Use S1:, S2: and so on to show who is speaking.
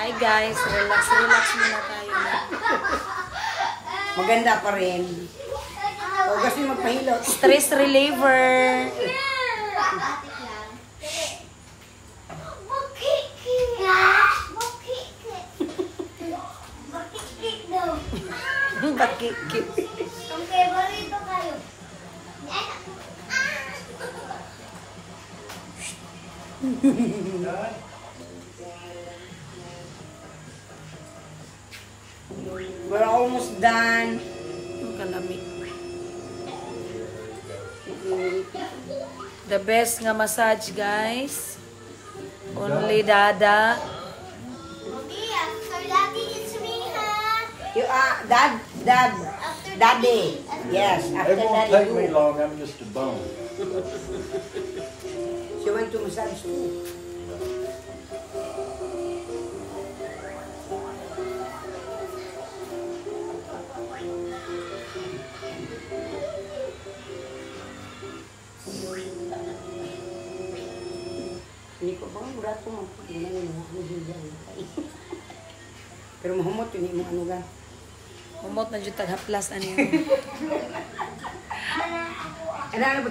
S1: Hi guys, relax muna tayo.
S2: Maganda pa rin. O kasi magpahilot.
S1: Stress reliever. Bakikik.
S3: Ang favorito kayo.
S2: We're almost done.
S1: Ang kalamig. The best nga massage, guys. Only Dada.
S3: Okay, after daddy, it's me, ha?
S2: You Dad.
S3: After
S2: Daddy. Yes,
S4: It
S2: after
S4: won't
S2: Daddy.
S4: take me long, I'm just a bone.
S2: She went to massage too. Hindi ko bang brato mo. Pero mahumot yun yung ano ga.
S1: Umot na dyan taghaplas. Ano yun?
S2: Ano ba?